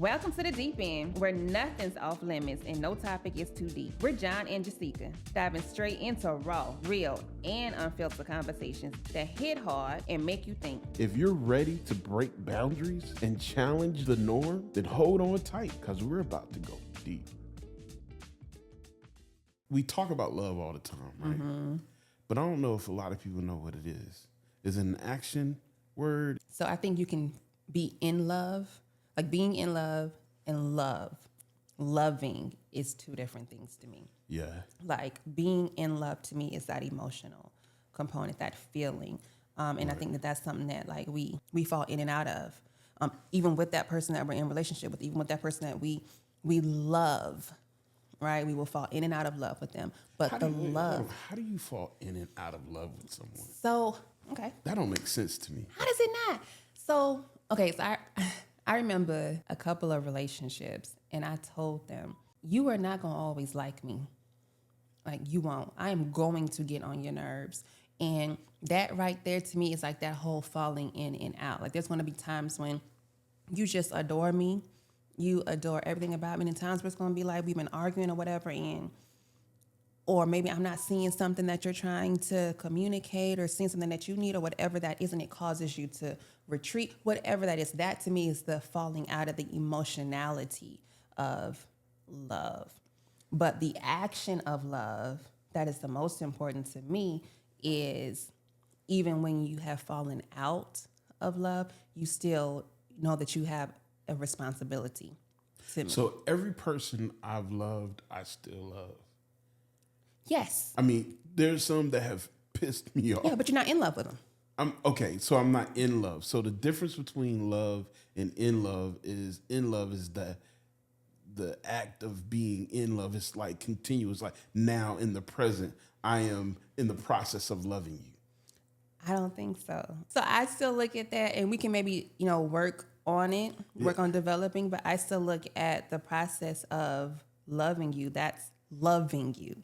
Welcome to the Deep End, where nothing's off limits and no topic is too deep. We're John and Jessica, diving straight into raw, real, and unfiltered conversations that hit hard and make you think. If you're ready to break boundaries and challenge the norm, then hold on tight, because we're about to go deep. We talk about love all the time, right? Mm-hmm. But I don't know if a lot of people know what it is. Is it an action word? So I think you can be in love. Like being in love and loving is two different things to me. Yeah. Like being in love to me is that emotional component, that feeling. And right. I think that that's something that like we fall in and out of. Even with that person that we're in a relationship with, even with that person that we love, right? We will fall in and out of love with them. But how do you fall in and out of love with someone? So, okay. That don't make sense to me. How does it not? So, okay, so I remember a couple of relationships, and I told them, you are not going to always like me. Like, you won't. I am going to get on your nerves. And that right there to me is like that whole falling in and out. Like, there's going to be times when you just adore me. You adore everything about me. And times where it's going to be like we've been arguing or whatever, or maybe I'm not seeing something that you're trying to communicate or seeing something that you need or whatever that is, and it causes you to retreat, whatever that is. That to me is the falling out of the emotionality of love. But the action of love that is the most important to me is even when you have fallen out of love, you still know that you have a responsibility to me. So every person I've loved, I still love. Yes. I mean, there's some that have pissed me off. Yeah, but you're not in love with them. So I'm not in love. So the difference between love and in love is the act of being in love is like continuous. Like now in the present, I am in the process of loving you. I don't think so. So I still look at that, and we can maybe, work on it, work on developing, but I still look at the process of loving you. That's loving you.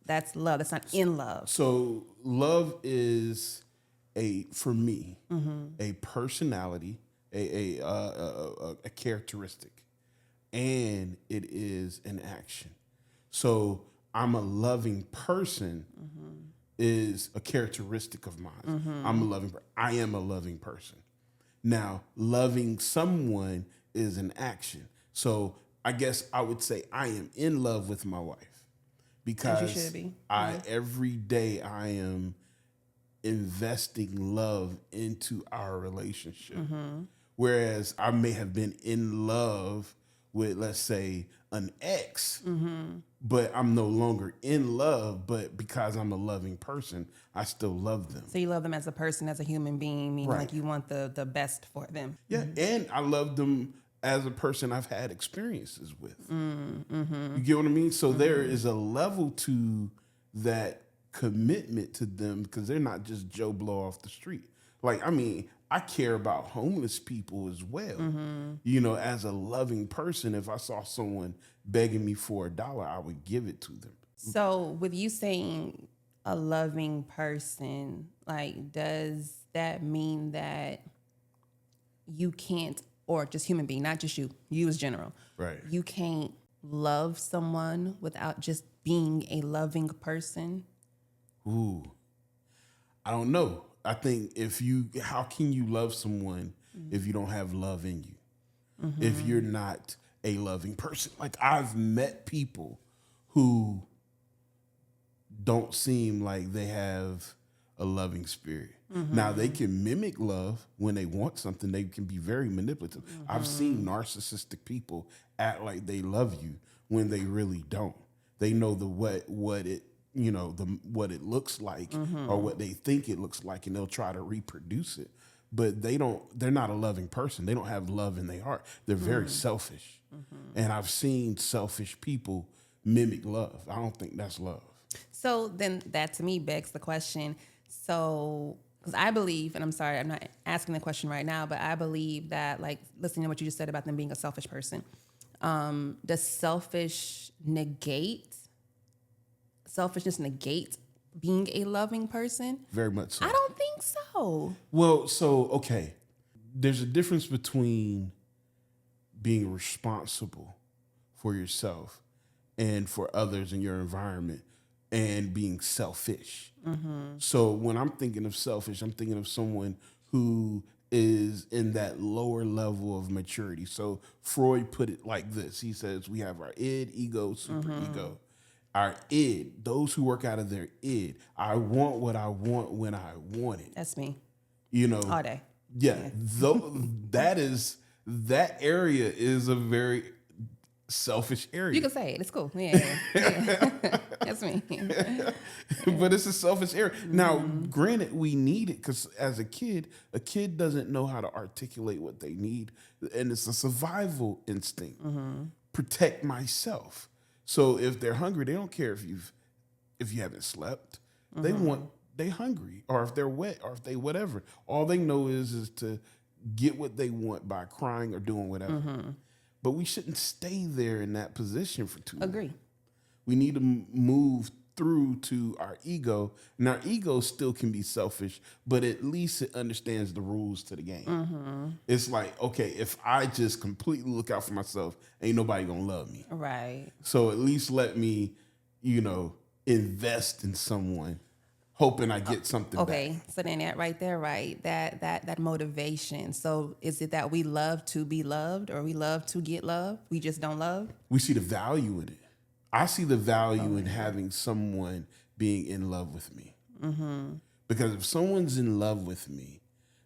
That's love. That's not in love. So love is for me, a personality, a characteristic, and it is an action. So I'm a loving person is a characteristic of mine. I am a loving person. Now, loving someone is an action. So I guess I would say I am in love with my wife. Because you should be. Every day I am investing love into our relationship. Whereas I may have been in love with, let's say, an ex, but I'm no longer in love, but because I'm a loving person, I still love them. So you love them as a person, as a human being, meaning like you want the best for them. Yeah, and I love them as a person I've had experiences with. You get what I mean? So there is a level to that commitment to them because they're not just Joe Blow off the street. Like, I mean, I care about homeless people as well. As a loving person, if I saw someone begging me for $1, I would give it to them. So with you saying a loving person, like, does that mean that you can't, or just human being, not just you as general. Right. You can't love someone without just being a loving person? Ooh, I don't know. I think how can you love someone if you don't have love in you? If you're not a loving person. Like I've met people who don't seem like they have a loving spirit. Now they can mimic love when they want something. They can be very manipulative. I've seen narcissistic people act like they love you when they really don't. They know what it looks like or what they think it looks like, and they'll try to reproduce it. But they're not a loving person. They don't have love in their heart. They're very selfish. And I've seen selfish people mimic love. I don't think that's love. So then that to me begs the question. So, because I believe, and I'm sorry, I'm not asking the question right now, but I believe that, like, listening to what you just said about them being a selfish person, does selfishness negate being a loving person? Very much so. I don't think so. Well, so, okay. There's a difference between being responsible for yourself and for others in your environment and being selfish. So when I'm thinking of selfish, I'm thinking of someone who is in that lower level of maturity. So Freud put it like this. He says we have our id, ego, superego. Our id, those who work out of their id. I want what I want when I want it. That's me You know, all day. yeah, that area is a very selfish area. You can say it. It's cool. Yeah. That's me. But it's a selfish area. Now, granted, we need it because as a kid doesn't know how to articulate what they need, and it's a survival instinct. Protect myself. So if they're hungry, they don't care if you haven't slept. They hungry, or if they're wet, or if they whatever. All they know is to get what they want by crying or doing whatever. But we shouldn't stay there in that position for too long. Agree. We need to move through to our ego, and our ego still can be selfish, but at least it understands the rules to the game. It's like, okay, if I just completely look out for myself, ain't nobody gonna love me. Right. So at least let me, invest in someone, hoping I get something back. Okay. So then that right there, right? That motivation. So is it that we love to be loved, or we love to get love? We just don't love? We see the value in it. I see the value in having someone being in love with me. Because if someone's in love with me,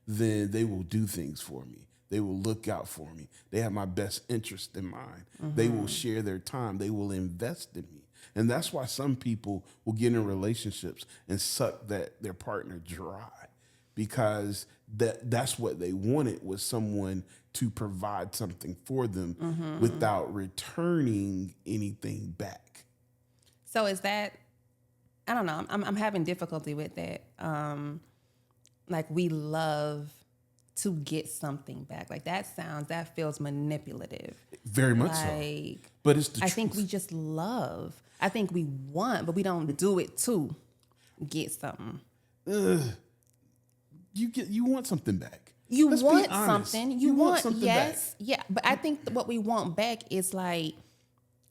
then they will do things for me. They will look out for me. They have my best interest in mind. They will share their time. They will invest in me. And that's why some people will get in relationships and suck their partner dry, because that's what they wanted, was someone to provide something for them without returning anything back. So is that, I don't know, I'm having difficulty with that. Like we love to get something back. Like that feels manipulative. Very much so. Like, But it's the I truth. think we just love. I think we want, but we don't do it to get something. You want something back. You Let's be want honest. something. You want something yes, back. yeah. But I think that what we want back is like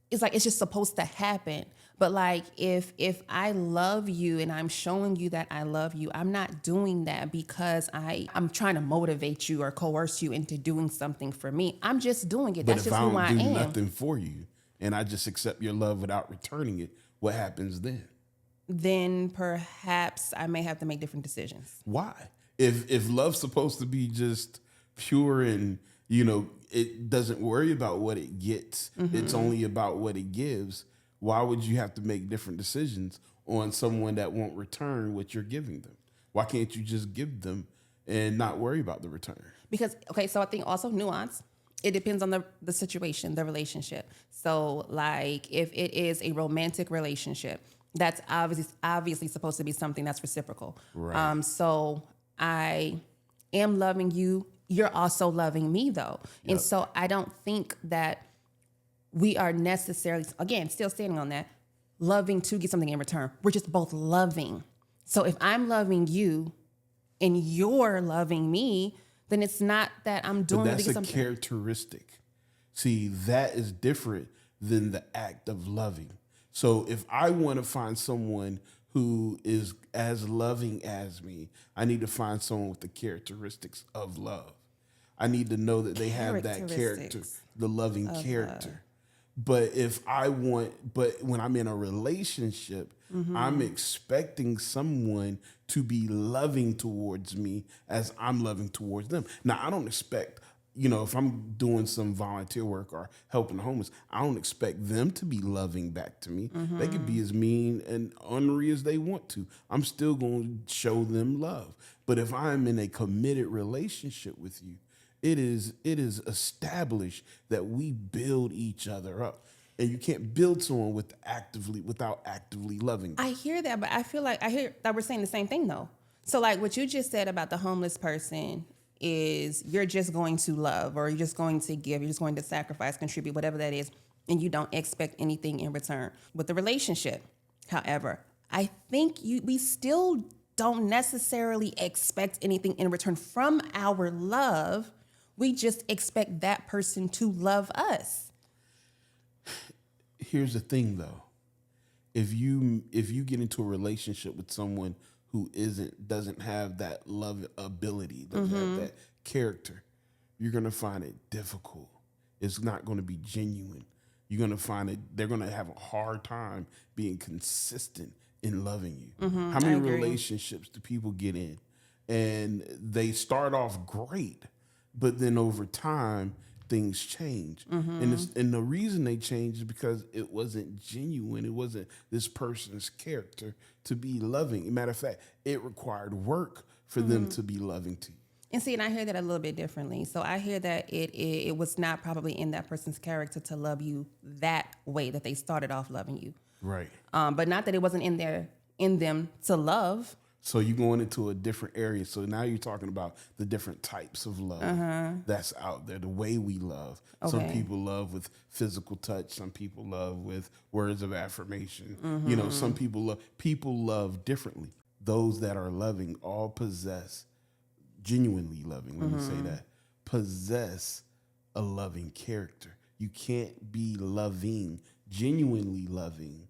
it's just supposed to happen. But like if I love you and I'm showing you that I love you, I'm not doing that because I'm trying to motivate you or coerce you into doing something for me. I'm just doing it. But That's if just I who I don't do am. nothing for you and I just accept your love without returning it, what happens then? Then perhaps I may have to make different decisions. Why? If love's supposed to be just pure and it doesn't worry about what it gets, it's only about what it gives, why would you have to make different decisions on someone that won't return what you're giving them? Why can't you just give them and not worry about the return? Because, okay, so I think also nuance. It depends on the situation, the relationship. So like if it is a romantic relationship, that's obviously supposed to be something that's reciprocal. Right. So I am loving you. You're also loving me though. Yep. And so I don't think that we are necessarily, again, still standing on that, loving to get something in return. We're just both loving. So if I'm loving you and you're loving me, then it's not that I'm doing But it to that's get a something. characteristic. See, that is different than the act of loving. So if I want to find someone who is as loving as me, I need to find someone with the characteristics of love. I need to know that they have that character, Characteristics the loving character. But but when I'm in a relationship, I'm expecting someone to be loving towards me as I'm loving towards them. Now, I don't expect, if I'm doing some volunteer work or helping the homeless, I don't expect them to be loving back to me. They could be as mean and ornery as they want to. I'm still going to show them love. But if I'm in a committed relationship with you, it is established that we build each other up. And you can't build someone without actively loving them. I hear that, but I feel like I hear that we're saying the same thing though. So like what you just said about the homeless person is you're just going to love, or you're just going to give, you're just going to sacrifice, contribute, whatever that is, and you don't expect anything in return. With the relationship, however, I think we still don't necessarily expect anything in return from our love. We just expect that person to love us. Here's the thing, though. If you get into a relationship with someone who doesn't have that love ability, doesn't have that character, you're gonna find it difficult. It's not gonna be genuine. You're gonna find it. They're gonna have a hard time being consistent in loving you. How many relationships do people get in, and they start off great, but then over time things change, and the reason they change is because it wasn't genuine. It wasn't this person's character to be loving. Matter of fact, it required work for them to be loving to you. And see, and I hear that a little bit differently. So I hear that it was not probably in that person's character to love you that way, that they started off loving you. Right. But not that it wasn't in them to love. So you're going into a different area. So now you're talking about the different types of love that's out there, the way we love. Some Okay. people love with physical touch. Some people love with words of affirmation. You know, some people love differently. Those that are loving all possess, genuinely loving, let me say that, possess a loving character. You can't be loving, genuinely loving.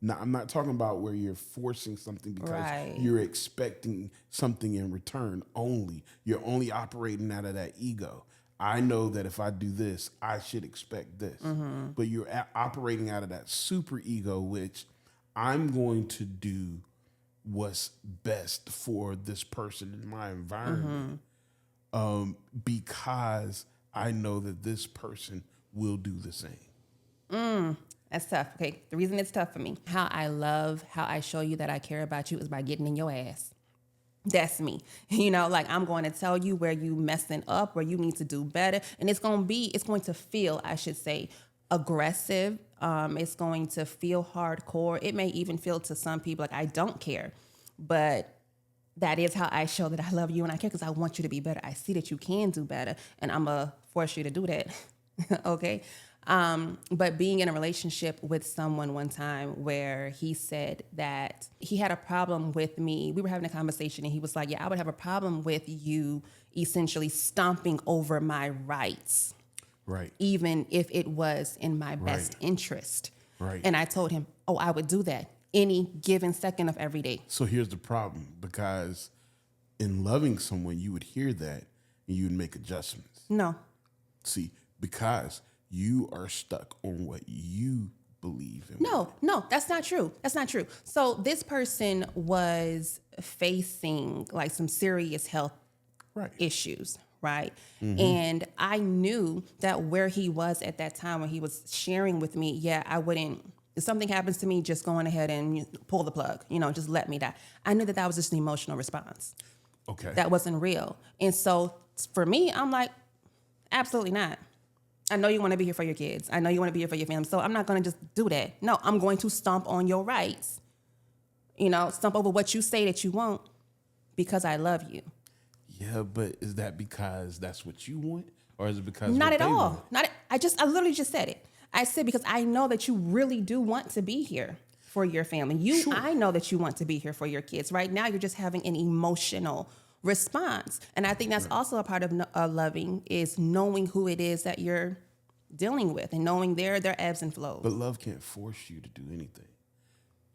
Now, I'm not talking about where you're forcing something because Right. you're expecting something in return only. You're only operating out of that ego. I know that if I do this, I should expect this. But you're operating out of that super ego, which I'm going to do what's best for this person in my environment because I know that this person will do the same. That's tough. Okay. The reason it's tough for me, how I show you that I care about you is by getting in your ass. That's me. You know, like I'm going to tell you where you messing up, where you need to do better. And it's going to feel, I should say, aggressive. It's going to feel hardcore. It may even feel to some people like I don't care, but that is how I show that I love you and I care because I want you to be better. I see that you can do better and I'm going to force you to do that. Okay. But being in a relationship with someone one time where he said that he had a problem with me, we were having a conversation and he was like, yeah, I would have a problem with you essentially stomping over my rights, Right. even if it was in my best interest. Right. And I told him, oh, I would do that any given second of every day. So here's the problem, because in loving someone, you would hear that and you would make adjustments. No. See, because you are stuck on what you believe in. No, that's not true. That's not true. So this person was facing like some serious health issues, right? And I knew that where he was at that time when he was sharing with me, yeah, I wouldn't, if something happens to me, just going ahead and pull the plug, just let me die. I knew that was just an emotional response. Okay. That wasn't real. And so for me, I'm like, absolutely not. I know you want to be here for your kids. I know you want to be here for your family. So I'm not going to just do that. No, I'm going to stomp on your rights. Stomp over what you say that you want because I love you. Yeah, but is that because that's what you want? Or is it because Not what at they all. want? I literally just said it. I said because I know that you really do want to be here for your family. Sure. I know that you want to be here for your kids. Right now, you're just having an emotional response. And I think that's also a part of loving is knowing who it is that you're dealing with and knowing their ebbs and flows. But love can't force you to do anything.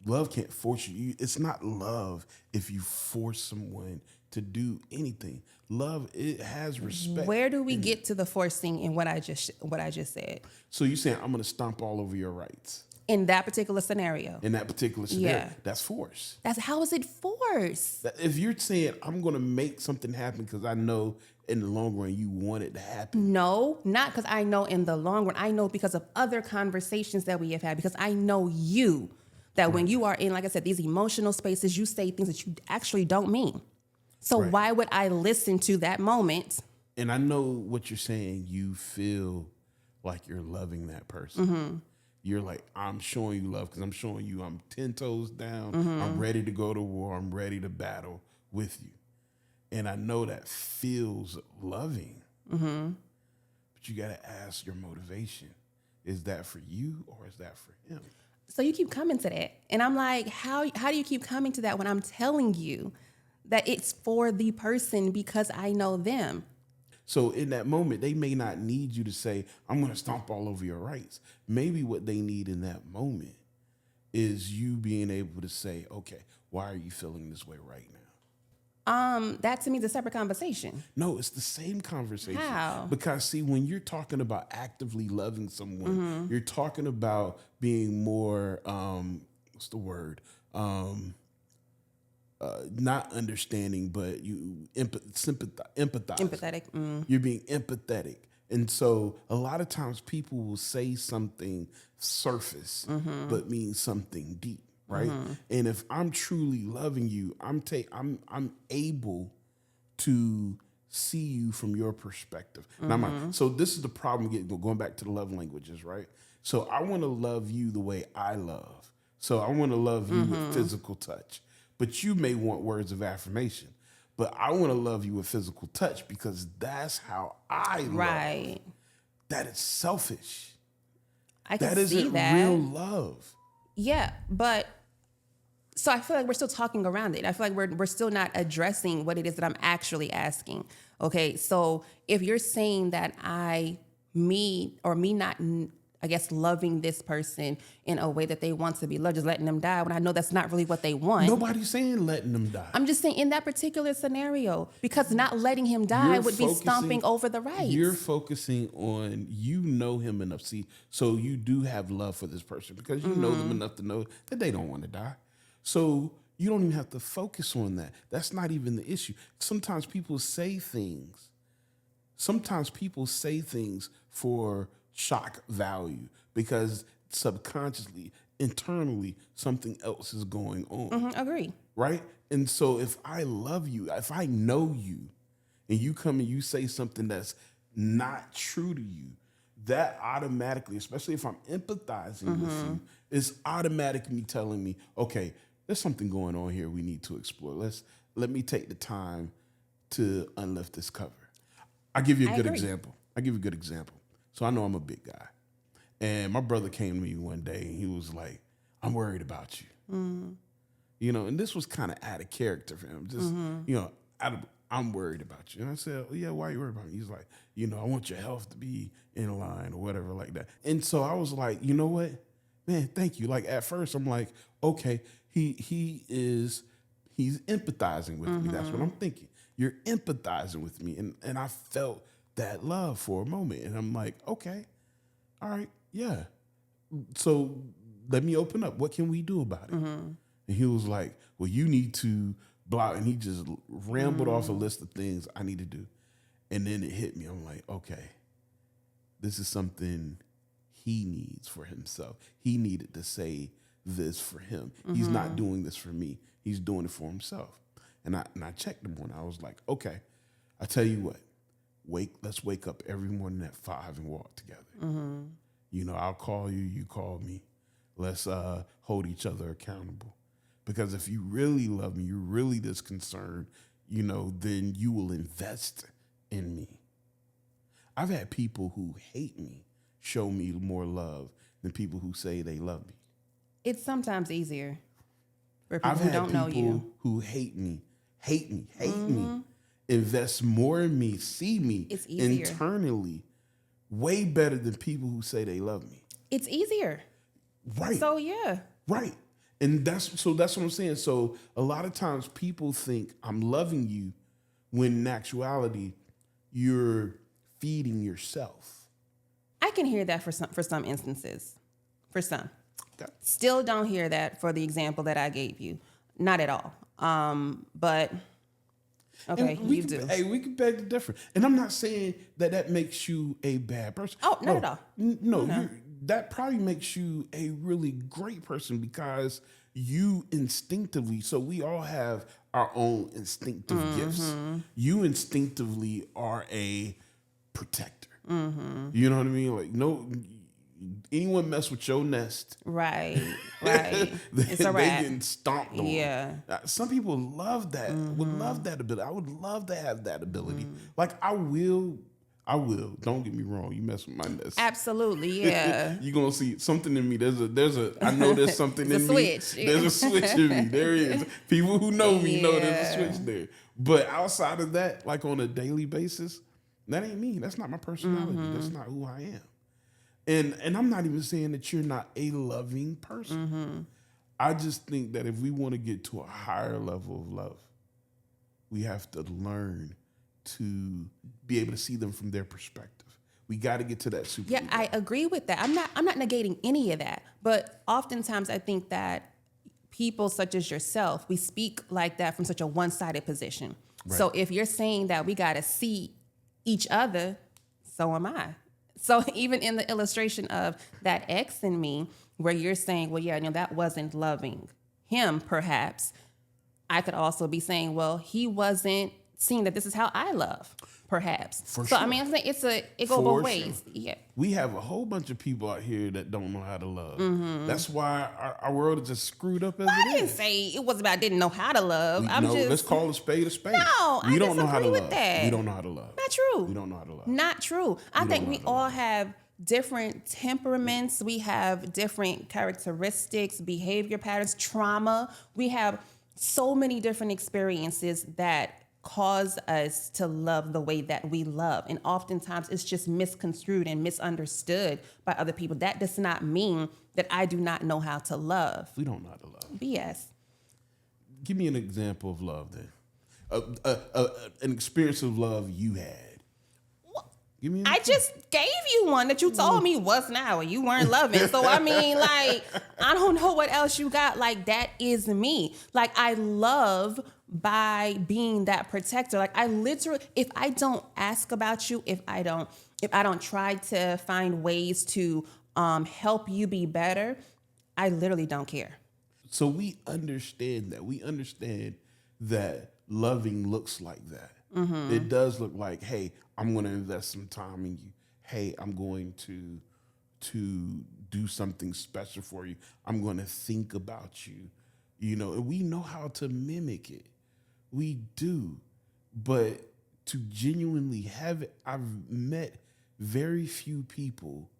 Love can't force you. It's not love if you force someone to do anything. Love, it has respect. Where do we get to the forcing in what I just said? So you're saying I'm going to stomp all over your rights In that particular scenario. in that particular scenario? Yeah. That's force. How is it force? If you're saying I'm going to make something happen because I know in the long run you want it to happen. No, not because I know in the long run. I know because of other conversations that we have had, because I know you, that when you are in, like I said, these emotional spaces, you say things that you actually don't mean. So why would I listen to that moment? And I know what you're saying. You feel like you're loving that person. You're like, I'm showing you love because I'm showing you I'm 10 toes down. I'm ready to go to war. I'm ready to battle with you. And I know that feels loving. But you got to ask your motivation. Is that for you or is that for him? So you keep coming to that. And I'm like, how do you keep coming to that when I'm telling you that it's for the person because I know them? So in that moment, they may not need you to say, I'm going to stomp all over your rights. Maybe what they need in that moment is you being able to say, okay, why are you feeling this way right now? That to me is a separate conversation. No, it's the same conversation. How? Because see, when you're talking about actively loving someone, you're talking about being more, what's the word? Not understanding, but you empathize. Empathetic. You're being empathetic. And so a lot of times people will say something surface, but mean something deep, right? And if I'm truly loving you, I'm able to see you from your perspective. Now, so this is the problem going back to the love languages, right? So I want to love you the way I love. So I want to love you with physical touch. But you may want words of affirmation. But I want to love you with physical touch because that's how I love. Right. That is selfish. I can That see isn't that. real love. Yeah, but so I feel like we're still talking around it. I feel like we're still not addressing what it is that I'm actually asking. Okay, so if you're saying that me not, I guess, loving this person in a way that they want to be loved, just letting them die when I know that's not really what they want. Nobody's saying letting them die. I'm just saying in that particular scenario, because not letting him die would be stomping over the rights. You're focusing on, you know him enough. See, so you do have love for this person because you know them enough to know that they don't want to die. So you don't even have to focus on that. That's not even the issue. Sometimes people say things for shock value because subconsciously, internally, something else is going on. Agree. Right? And so if I love you, if I know you, and you come and you say something that's not true to you, that automatically, especially if I'm empathizing with you, is automatically telling me, okay, there's something going on here we need to explore. Let me take the time to unlift this cover. I'll give you a good example. So I know I'm a big guy. And my brother came to me one day and he was like, I'm worried about you. You know, and this was kind of out of character for him. Just, you know, I'm worried about you. And I said, yeah, why are you worried about me? He's like, you know, I want your health to be in line or whatever like that. And so I was like, you know what? Man, thank you. Like at first I'm like, okay, he's empathizing with me. That's what I'm thinking. You're empathizing with me. And I felt that love for a moment. And I'm like, okay, all right, yeah. So let me open up. What can we do about it? And he was like, well, you need to block. And he just rambled off a list of things I need to do. And then it hit me. I'm like, okay, this is something he needs for himself. He needed to say this for him. He's not doing this for me. He's doing it for himself. And I checked him on. I was like, okay, I tell you what. Let's wake up every morning at 5 and walk together. You know, I'll call you, you call me. Let's hold each other accountable. Because if you really love me, you're really this concerned, you know, then you will invest in me. I've had people who hate me show me more love than people who say they love me. It's sometimes easier for people who don't know you. I've had people who hate me, invest more in me, see me internally, way better than people who say they love me. It's easier. Right. So, yeah. Right. And that's what I'm saying. So a lot of times people think I'm loving you when in actuality you're feeding yourself. I can hear that for some instances. For some. Okay. Still don't hear that for the example that I gave you. Not at all. But okay, you do. Hey, we can beg to differ. And I'm not saying that makes you a bad person. Oh, not at all. No. That probably makes you a really great person because you instinctively, so we all have our own instinctive gifts. You instinctively are a protector. You know what I mean? Like, no, anyone mess with your nest. Right. It's a wrap. They getting stomped on. Yeah. Some people love that, would love that ability. I would love to have that ability. Like, I will. Don't get me wrong. You mess with my nest. Absolutely, yeah. You're gonna see something in me. I know there's something in me. Switch. There's a switch in me. There is. People who know me know there's a switch there. But outside of that, like on a daily basis, That ain't me. That's not my personality. That's not who I am. And I'm not even saying that you're not a loving person. I just think that if we want to get to a higher level of love, we have to learn to be able to see them from their perspective. We got to get to that super. Yeah, I agree with that. I'm not negating any of that, but oftentimes I think that people such as yourself, we speak like that from such a one-sided position. Right. So if you're saying that we got to see each other, so am I. So even in the illustration of that ex in me, where you're saying, well, yeah, that wasn't loving him, perhaps, I could also be saying, well, he wasn't seeing that this is how I love, perhaps. For so sure. I mean, I think it goes For both sure. ways. Yeah. We have a whole bunch of people out here that don't know how to love. That's why our world is just screwed up as I it didn't is. say it was about didn't know how to love. Let's call a spade a spade. No, I we don't know how to disagree with love. that. We don't know how to love. Not true. We don't know how to love. Not true. I think know we how to all have different temperaments. We have different characteristics, behavior patterns, trauma. We have so many different experiences that cause us to love the way that we love. And oftentimes it's just misconstrued and misunderstood by other people. That does not mean that I do not know how to love. We don't know how to love. BS. Give me an example of love then. An experience of love you had. Give me. I just gave you one that you told me was now and you weren't loving. So I mean, like, I don't know what else you got. Like, that is me. Like, I love by being that protector. Like, I literally, if I don't ask about you, if I don't try to find ways to help you be better, I literally don't care. So we understand that. We understand that loving looks like that. It does look like, hey, I'm going to invest some time in you. Hey, I'm going to do something special for you. I'm going to think about you. And we know how to mimic it. We do. But to genuinely have it, I've met very few people,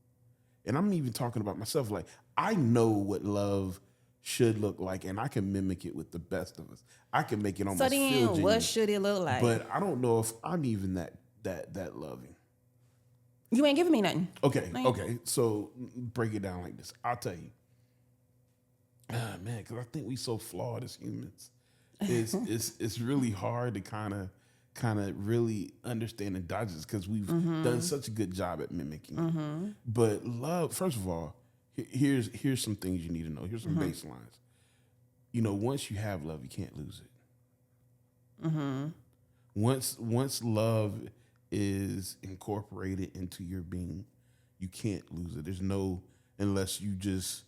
and I'm even talking about myself, like, I know what love should look like, and I can mimic it with the best of us. I can make it almost So feel then, genuine. what should it look like? But I don't know if I'm even that loving. You ain't giving me nothing. Okay. So break it down like this. I'll tell you. Man, because I think we so flawed as humans. It's really hard to kind of really understand and digest because we've done such a good job at mimicking. But love, first of all, here's some things you need to know. Here's some baselines. Once you have love, you can't lose it. Once love is incorporated into your being, you can't lose it. There's no, unless you just,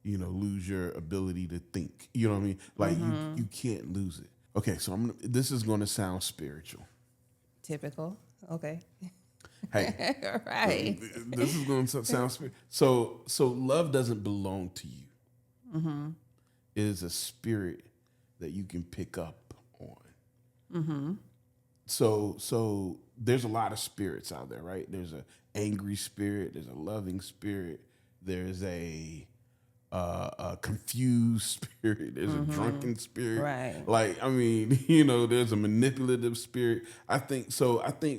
lose your ability to think. You know what I mean? Like you can't lose it. Okay, so this is going to sound spiritual. Typical. Okay. Hey, Right. this is going to sound spiritual. So love doesn't belong to you. It is a spirit that you can pick up on. So there's a lot of spirits out there, right? There's an angry spirit. There's a loving spirit. There's a confused spirit. There's a drunken spirit. Right. Like, I mean, there's a manipulative spirit. I think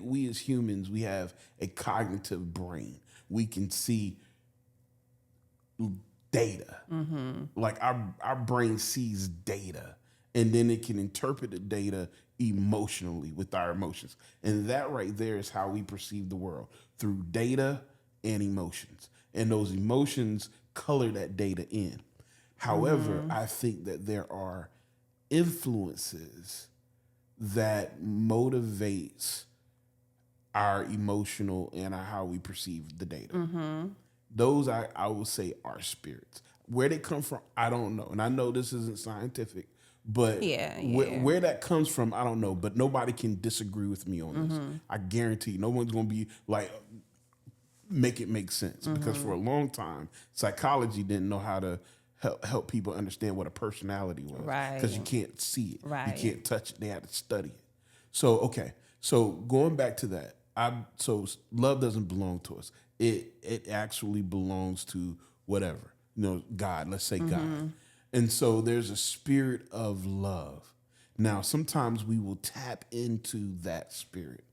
we as humans, we have a cognitive brain. We can see data. Like our brain sees data, and then it can interpret the data emotionally with our emotions. And that right there is how we perceive the world, through data and emotions. And those emotions color that data in. However, I think that there are influences that motivates our emotional and how we perceive the data. Those I would say are spirits. Where they come from, I don't know. And I know this isn't scientific, but where that comes from, I don't know. But nobody can disagree with me on this. I guarantee no one's going to be like, make it make sense. Because for a long time, psychology didn't know how to help people understand what a personality was. Right. Because you can't see it. Right. You can't touch it. They had to study it. So, okay. So going back to that, so love doesn't belong to us. It actually belongs to whatever, God, let's say God. And so there's a spirit of love. Now, sometimes we will tap into that spirit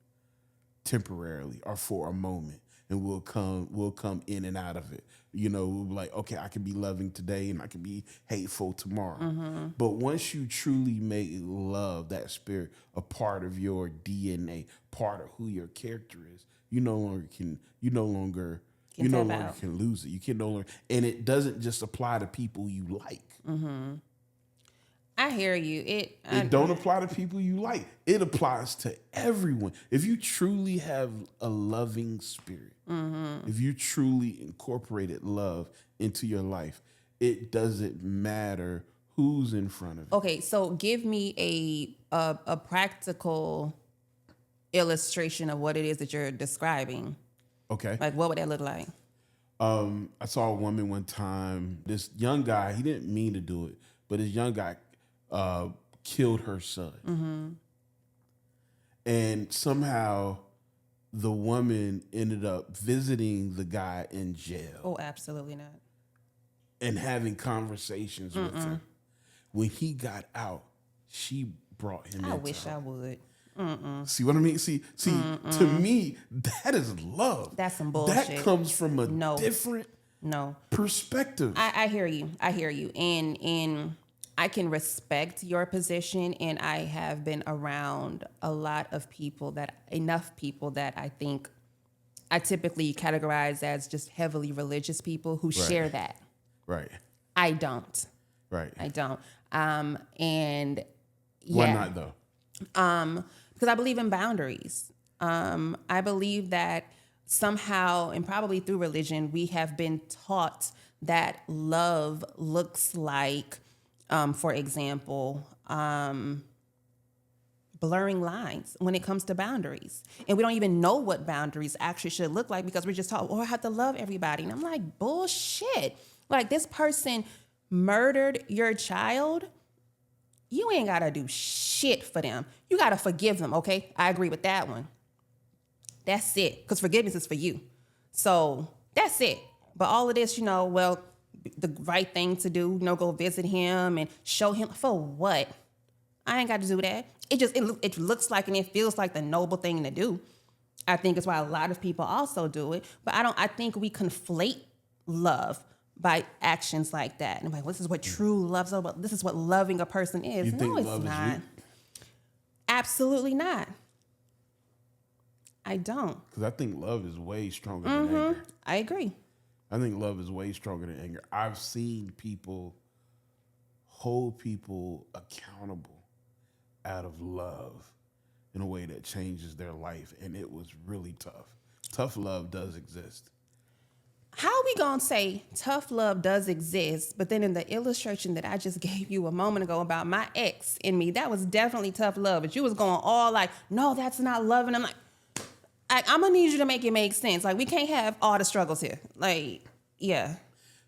temporarily or for a moment, and we'll come in and out of it. We'll be like, okay, I can be loving today and I can be hateful tomorrow. But once you truly make love, that spirit, a part of your DNA, part of who your character is, you no longer tap out. can lose it. You can no longer, and it doesn't just apply to people you like. I hear you. It don't apply to people you like. It applies to everyone. If you truly have a loving spirit, if you truly incorporated love into your life, it doesn't matter who's in front of you. Okay, so give me a practical illustration of what it is that you're describing. Okay. Like, what would that look like? I saw a woman one time. This young guy, he didn't mean to do it, but this young guy killed her son. And somehow the woman ended up visiting the guy in jail Oh, absolutely not. and having conversations with him. When he got out, she brought him I into wish her. I would. See what I mean? See, to me, that is love. That's some bullshit. That comes from a different No. perspective. I hear you. I hear you. And I can respect your position, and I have been around enough people that I think I typically categorize as just heavily religious people who share that. Right. I don't. Right. I don't. And yeah. Why not though? Because I believe in boundaries. I believe that somehow, and probably through religion, we have been taught that love looks like, for example, blurring lines when it comes to boundaries. And we don't even know what boundaries actually should look like because we're just taught, I have to love everybody. And I'm like, bullshit. Like, this person murdered your child. You ain't got to do shit for them. You got to forgive them, okay? I agree with that one. That's it, because forgiveness is for you. So that's it. But all of this, the right thing to do, go visit him and show him, for what? I ain't got to do that. It looks like and it feels like the noble thing to do. I think it's why a lot of people also do it. But I think we conflate love by actions like that. And I'm like, well, this is what true love's about. This is what loving a person is. You think no, it's love not. is weak? Absolutely not. I don't. Because I think love is way stronger than anger. I agree. I think love is way stronger than anger. I've seen people hold people accountable out of love in a way that changes their life, and it was really tough. Tough love does exist. How are we going to say tough love does exist, but then in the illustration that I just gave you a moment ago about my ex and me, that was definitely tough love, but you was going all like, no, that's not love. And I'm like, I'm going to need you to make it make sense. Like, we can't have all the struggles here. Like, yeah.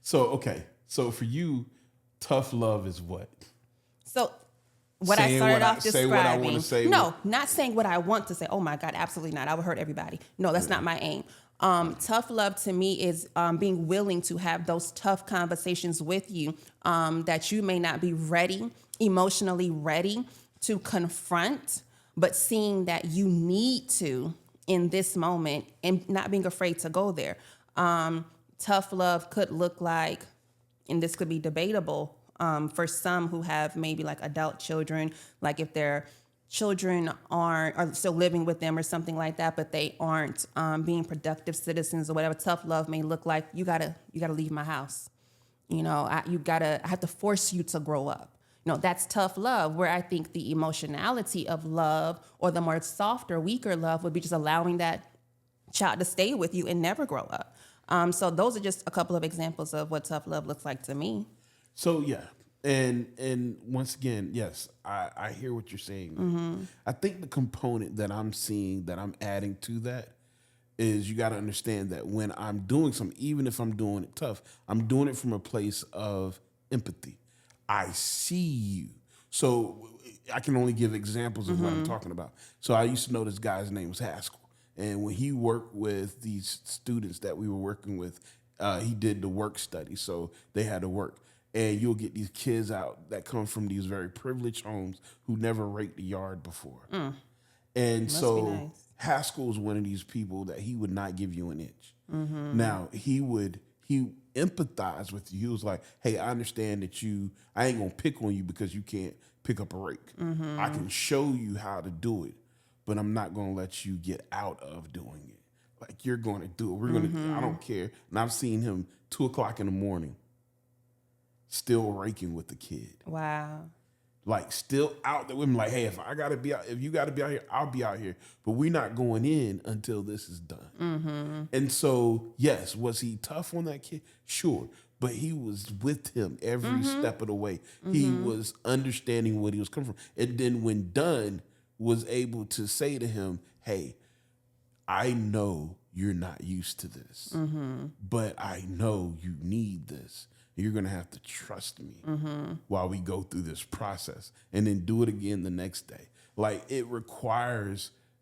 So, okay. So for you, tough love is what? So what Saying I started what I- off say describing. what I wanna say. No, not saying what I want to say. Oh my God, absolutely not. I would hurt everybody. No, that's not my aim. Tough love to me is being willing to have those tough conversations with you that you may not be emotionally ready to confront, but seeing that you need to in this moment and not being afraid to go there. Tough love could look like, and this could be debatable for some who have maybe like adult children, like if their children are still living with them or something like that, but they aren't being productive citizens or whatever. Tough love may look like, you gotta leave my house. I have to force you to grow up. That's tough love, where I think the emotionality of love or the more softer, weaker love would be just allowing that child to stay with you and never grow up. So those are just a couple of examples of what tough love looks like to me. So yeah, and once again, yes, I hear what you're saying. Mm-hmm. I think the component that I'm seeing that I'm adding to that is you got to understand that when I'm doing something, even if I'm doing it tough, I'm doing it from a place of empathy. I see you. So I can only give examples of what I'm talking about. So I used to know this guy's name was Haskell. And when he worked with these students that we were working with, he did the work study. So they had to work. And you'll get these kids out that come from these very privileged homes who never raked the yard before. And Must so be nice. Haskell's one of these people that he would not give you an inch. Now he empathized with you. He was like, hey, I understand that I ain't gonna pick on you because you can't pick up a rake. I can show you how to do it, but I'm not gonna let you get out of doing it. Like, you're gonna do it. We're gonna, I don't care. And I've seen him 2:00 in the morning still raking with the kid. Wow. Like, still out there with him, like, hey, if you gotta be out here, I'll be out here. But we're not going in until this is done. And so, yes, was he tough on that kid? Sure. But he was with him every step of the way. He was understanding what he was coming from. And then when done, was able to say to him, hey, I know you're not used to this, but I know you need this. You're going to have to trust me while we go through this process, and then do it again the next day. Like, it required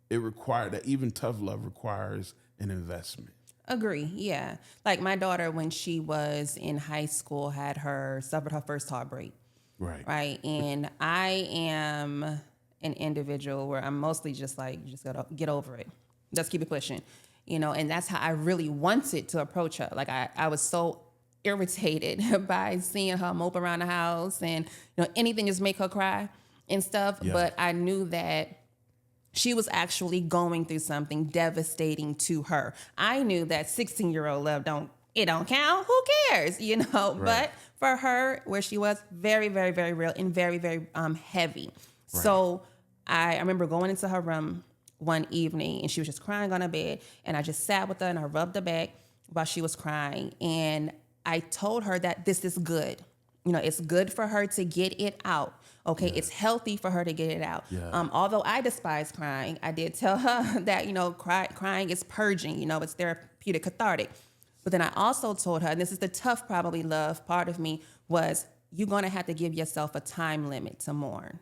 that. Even tough love requires an investment. Agree. Yeah. Like, my daughter, when she was in high school, suffered her first heartbreak. Right. Right. And I am an individual where I'm mostly just like, you just gotta get over it. Let's keep it pushing. And that's how I really wanted to approach her. Like, I was so irritated by seeing her mope around the house and anything just make her cry and stuff. Yeah. But I knew that she was actually going through something devastating to her. I knew that 16-year-old love don't count. Who cares? Right. But for her, where she was, very, very, very real and very, very heavy. Right. So I remember going into her room one evening and she was just crying on her bed, and I just sat with her and I rubbed her back while she was crying, and I told her that this is good. It's good for her to get it out. Okay, yeah. It's healthy for her to get it out. Yeah. Although I despise crying, I did tell her that, crying is purging, it's therapeutic, cathartic. But then I also told her, and this is the tough probably love part of me, was you're going to have to give yourself a time limit to mourn.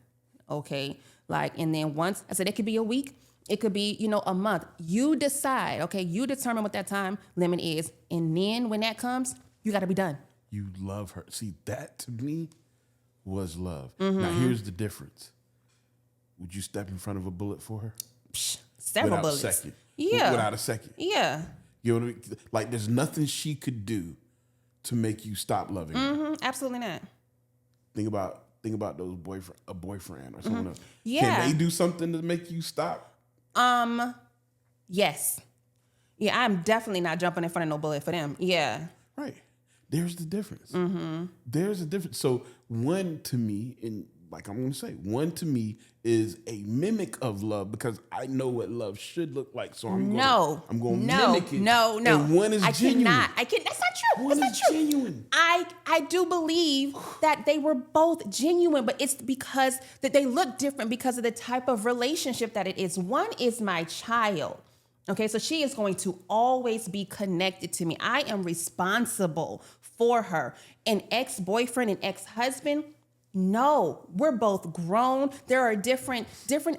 Okay, and then once, I said it could be a week, it could be, a month. You decide, okay, you determine what that time limit is. And then when that comes, you got to be done. You love her. See, that to me was love. Now, here's the difference. Would you step in front of a bullet for her? Several without bullets. A second. Yeah. Without a second. Yeah. You know what I mean? Like, there's nothing she could do to make you stop loving her. Absolutely not. Think about those boyfriend or someone else. Yeah. Can they do something to make you stop? Yes. Yeah, I'm definitely not jumping in front of no bullet for them. Yeah. Right. There's the difference. There's a difference. So one to me, and like I'm going to say, one to me is a mimic of love, because I know what love should look like. So I'm going to mimic it. No. And one is genuine. That's not true. One That's is not true. genuine. I do believe that they were both genuine, but it's because that they look different because of the type of relationship that it is. One is my child. Okay, so she is going to always be connected to me. I am responsible for her. An ex-boyfriend and ex-husband, no, we're both grown. There are different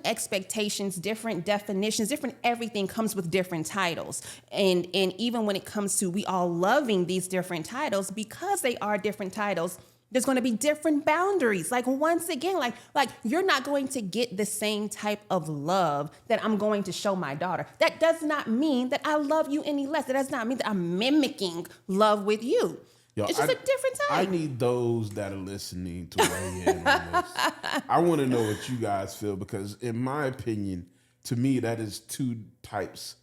expectations, different definitions, different everything comes with different titles. And even when it comes to we all loving these different titles, because they are different titles, there's going to be different boundaries. Like, once again, like you're not going to get the same type of love that I'm going to show my daughter. That does not mean that I love you any less. That does not mean that I'm mimicking love with you. Yo, it's just a different type. I need those that are listening to weigh in on this. I want to know what you guys feel, because in my opinion, to me, that is two types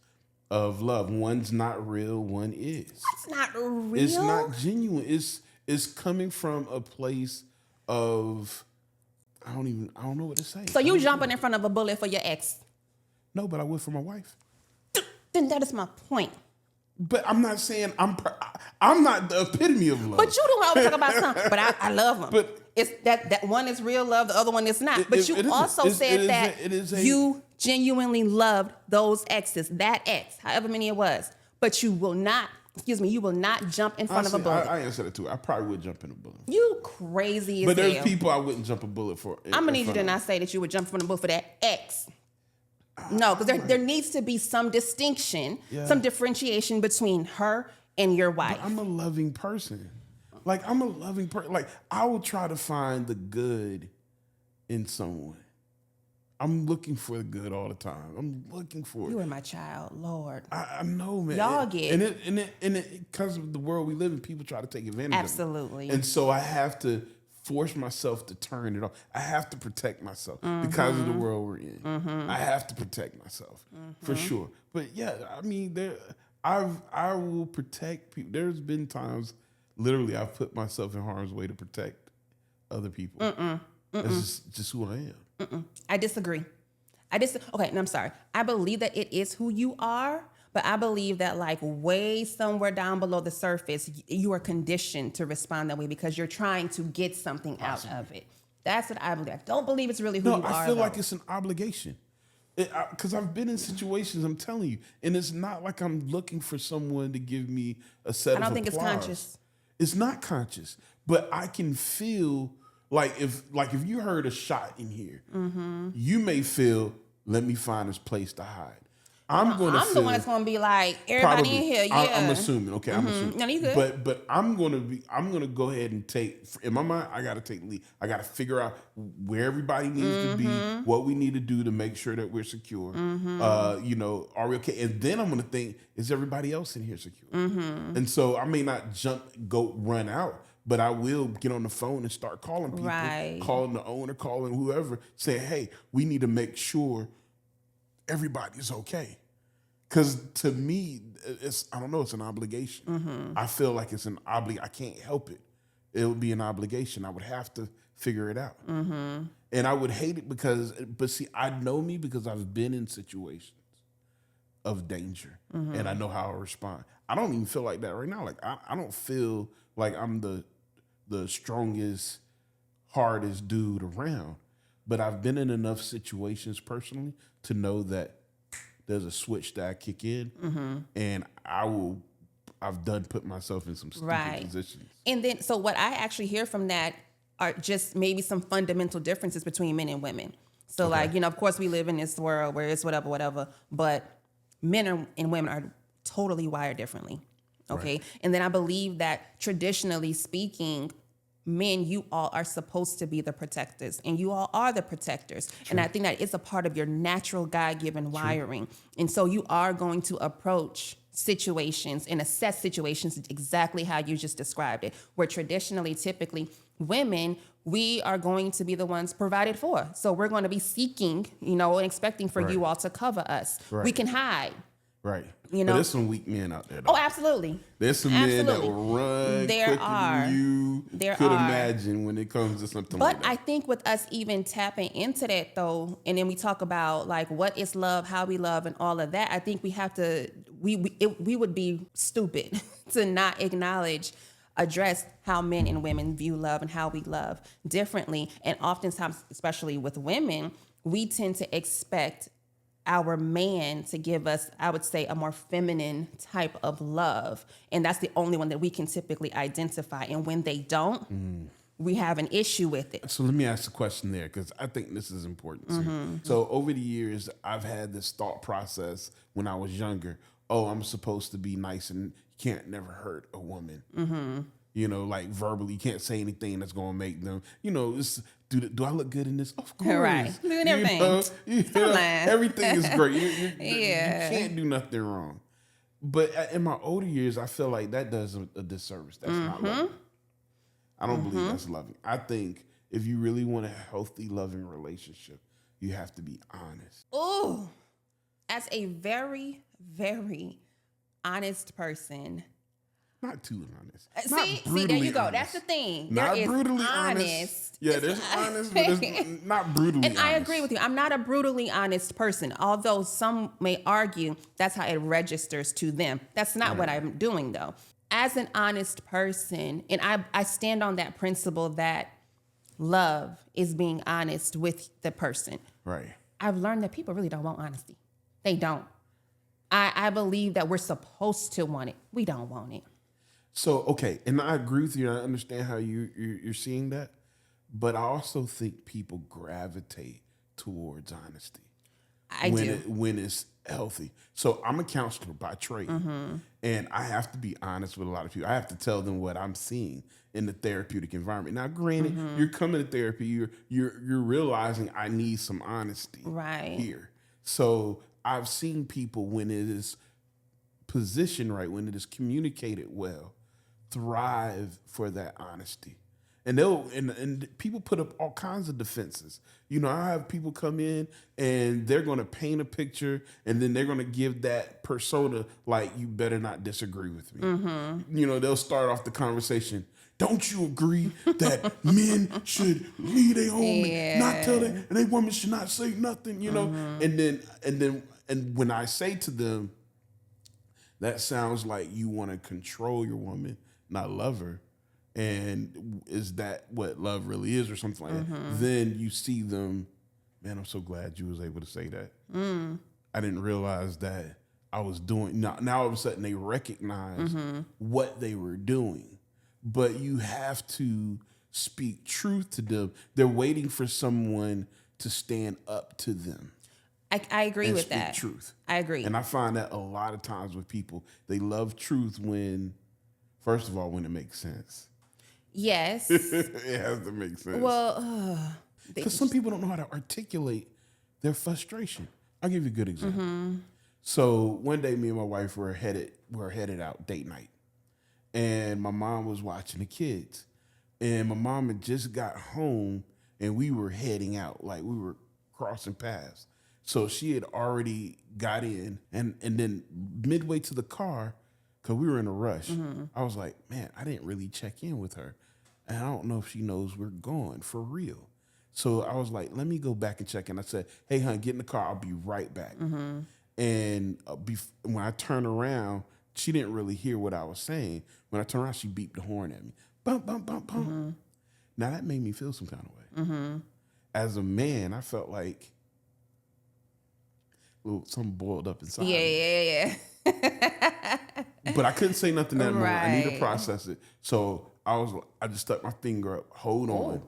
of love. One's not real, one is. It's not real. It's not genuine. It's coming from a place of, I don't know what to say. So you jumping in front of a bullet for your ex? No, but I would for my wife. Then that is my point. But I'm not saying I'm not the epitome of love. But you don't always talk about something. But I love them. But it's that one is real love, the other one is not. But you also said that you genuinely loved those exes, that ex, however many it was. But you will not. You will not jump in front of a bullet. I answered it too. I probably would jump in a bullet. You crazy as hell. But there's people I wouldn't jump a bullet for. I'm going to need you to not say that you would jump in front of a bullet for that ex. No, because there needs to be some distinction, some differentiation between her and your wife. But I'm a loving person. Like, I will try to find the good in someone. I'm looking for the good all the time. I'm looking for You it. are my child, Lord. I know, man. Y'all get- and it because of the world we live in, people try to take advantage of Absolutely. it. And so I have to force myself to turn it off. I have to protect myself because of the world we're in. I have to protect myself for sure. But yeah, I mean, I will protect people. There's been times, literally, I've put myself in harm's way to protect other people. That's just who I am. I disagree. Okay, and I'm sorry. I believe that it is who you are, but I believe that like way somewhere down below the surface, you are conditioned to respond that way because you're trying to get something out of it. That's what I believe. I don't believe it's really who you are. I feel though. like it's an obligation. Because I've been in situations, I'm telling you, and it's not like I'm looking for someone to give me a set of I don't think it's applause. conscious. It's not conscious, but I can feel like if you heard a shot in here, you may feel, let me find this place to hide. I'm the one that's gonna be like everybody probably, in here. Yeah, I'm assuming. Okay, I'm assuming. No, you good. But I'm gonna go ahead and take, in my mind, I gotta take the lead. I gotta figure out where everybody needs to be, what we need to do to make sure that we're secure. You know, are we okay? And then I'm gonna think, is everybody else in here secure? And so I may not run out, but I will get on the phone and start calling people, Right. calling the owner, calling whoever, saying, hey, we need to make sure everybody's okay. Because to me, I don't know, it's an obligation. I feel like it's an obligation. I can't help it. It would be an obligation. I would have to figure it out. And I would hate it but see, I know me because I've been in situations of danger and I know how I respond. I don't even feel like that right now. Like I don't feel like I'm the strongest, hardest dude around. But I've been in enough situations personally to know that there's a switch that I kick in, and I've done put myself in some stupid positions. And then, so what I actually hear from that are just maybe some fundamental differences between men and women. So like, you know, of course we live in this world where it's whatever, but men and women are totally wired differently. Okay. Right. And then I believe that traditionally speaking, men, you all are supposed to be the protectors, and you all are the protectors. True. And I think that it's a part of your natural God-given wiring. And so you are going to approach situations and assess situations exactly how you just described it, where traditionally, typically, women, we are going to be the ones provided for. So we're going to be seeking, you know, and expecting for you all to cover us. Right. We can hide. Right. You know? But there's some weak men out there, though. Oh, absolutely. There's some men that will run quicker than you could imagine when it comes to something like that. But I think with us even tapping into that, though, and then we talk about like what is love, how we love, and all of that, I think we have to, we would be stupid to not address how men and women view love and how we love differently. And oftentimes, especially with women, we tend to expect our man to give us, I would say, a more feminine type of love. And that's the only one that we can typically identify. And when they don't, we have an issue with it. So let me ask a question there, because I think this is important too. So over the years, I've had this thought process when I was younger. Oh, I'm supposed to be nice and you can't never hurt a woman. You know, like verbally, you can't say anything that's going to make them, you know, do I look good in this? Of course. Right. Doing everything. You know, everything is great. You Yeah. can't do nothing wrong. But in my older years, I feel like that does a disservice. That's not loving. I don't believe that's loving. I think if you really want a healthy, loving relationship, you have to be honest. Ooh, as a very, very honest person. Not too honest. See, there you go. That's the thing. Not there is brutally honest. Yeah, there's honest, but there's not brutally honest. And I agree with you. I'm not a brutally honest person, although some may argue that's how it registers to them. That's not what I'm doing, though. As an honest person, and I stand on that principle that love is being honest with the person. Right. I've learned that people really don't want honesty. They don't. I believe that we're supposed to want it. We don't want it. So, okay, and I agree with you. I understand how you're seeing that, but I also think people gravitate towards honesty. I do. When it's healthy. So I'm a counselor by trade, and I have to be honest with a lot of people. I have to tell them what I'm seeing in the therapeutic environment. Now, granted, you're coming to therapy, you're realizing I need some honesty Right. here. So I've seen people, when it is positioned right, when it is communicated well, thrive for that honesty. And and people put up all kinds of defenses. You know, I have people come in and they're going to paint a picture, and then they're going to give that persona like, you better not disagree with me. You know, they'll start off the conversation. Don't you agree that men should leave their home and not tell them, and they women should not say nothing? You know, and when I say to them, that sounds like you want to control your woman, not love her. And is that what love really is, or something like that? Then you see them, man, I'm so glad you was able to say that. I didn't realize that I was doing, now all of a sudden they recognize what they were doing. But you have to speak truth to them. They're waiting for someone to stand up to them. I agree with speak that. Truth. I agree. And I find that a lot of times with people, they love truth when, first of all, when it makes sense. Yes. It has to make sense. Well, Because some people don't know how to articulate their frustration. I'll give you a good example. So one day, me and my wife were headed out date night, and my mom was watching the kids, and my mom had just got home, and we were heading out, like we were crossing paths. So she had already got in, and then midway to the car, because we were in a rush, I was like, man, I didn't really check in with her. And I don't know if she knows we're going for real. So I was like, let me go back and check in. I said, hey, hon, get in the car. I'll be right back. And when I turned around, she didn't really hear what I was saying. When I turned around, she beeped the horn at me. Bump, bump, bump, bump. Now that made me feel some kind of way. As a man, I felt like something boiled up inside me. yeah. But I couldn't say nothing that moment. I need to Right. process it. So I just stuck my finger up, hold on,